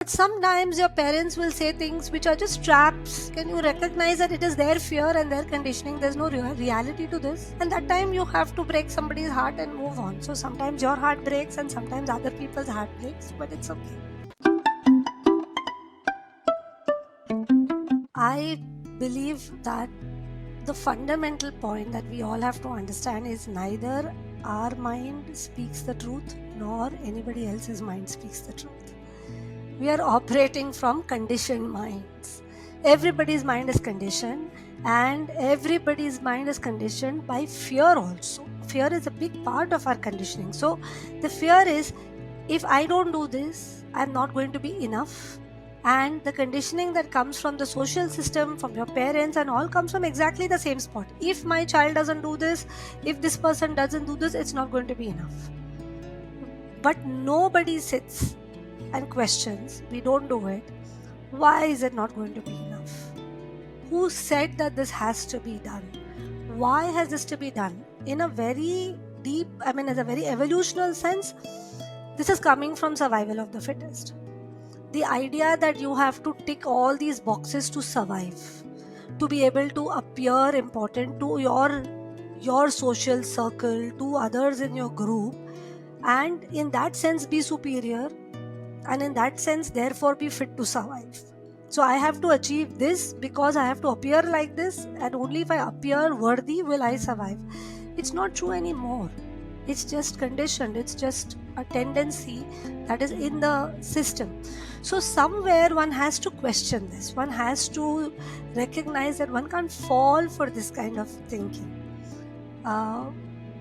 Sometimes your parents will say things which are just traps. Can you recognize that it is their fear and their conditioning? There's no reality to this. And that time you have to break somebody's heart and move on. So sometimes your heart breaks and sometimes other people's heart breaks, but it's okay. I believe that the fundamental point that we all have to understand is neither our mind speaks the truth nor anybody else's mind speaks the truth. We are operating from conditioned minds. Everybody's mind is conditioned, and everybody's mind is conditioned by fear also. Fear is a big part of our conditioning. So the fear is, if I don't do this, I'm not going to be enough. And the conditioning that comes from the social system, from your parents and all, comes from exactly the same spot. If my child doesn't do this, if this person doesn't do this, it's not going to be enough. But nobody sits and questions, we don't do it, why is it not going to be enough? Who said that this has to be done? Why has this to be done? In a very deep, as a very evolutionary sense, this is coming from survival of the fittest. The idea that you have to tick all these boxes to survive, to be able to appear important to your social circle, to others in your group, and in that sense be superior, and in that sense therefore be fit to survive. So I have to achieve this because I have to appear like this, and only if I appear worthy will I survive. It's not true anymore. It's just conditioned. It's just a tendency that is in the system. So somewhere one has to question this. One has to recognize that one can't fall for this kind of thinking.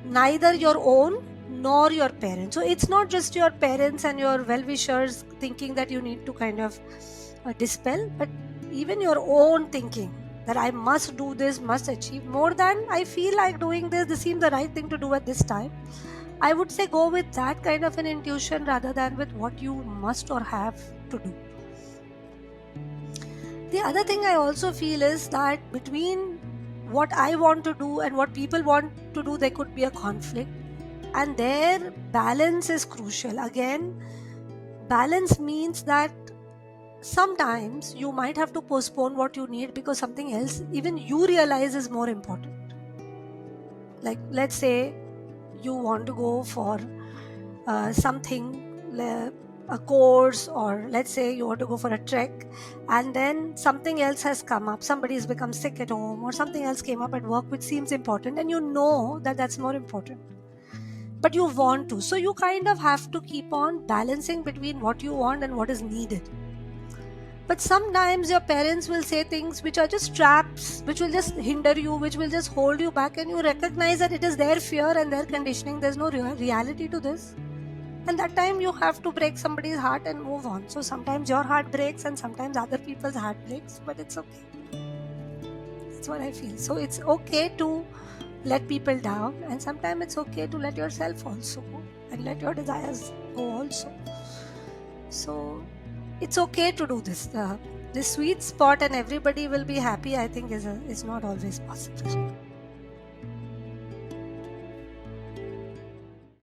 Neither your own nor your parents. So it's not just your parents and your well-wishers thinking that you need to kind of dispel, but even your own thinking that I must do this, must achieve more than I feel like doing this seems the right thing to do at this time. I would say go with that kind of an intuition rather than with what you must or have to do. The other thing I also feel is that between what I want to do and what people want to do, there could be a conflict, and their balance is crucial. Again, balance means that sometimes you might have to postpone what you need because something else even you realize is more important. Like, let's say you want to go for something, a course, or let's say you want to go for a trek, and then something else has come up, somebody has become sick at home, or something else came up at work which seems important, and you know that that's more important, but you want to. So you kind of have to keep on balancing between what you want and what is needed. But sometimes your parents will say things which are just traps, which will just hinder you, which will just hold you back, and you recognize that it is their fear and their conditioning. There's no reality to this. And that time you have to break somebody's heart and move on. So sometimes your heart breaks and sometimes other people's heart breaks, but it's okay. That's what I feel. So it's okay to let people down, and sometimes it's okay to let yourself also go and let your desires go also. So it's okay to do this. The sweet spot and everybody will be happy, I think, is not always possible.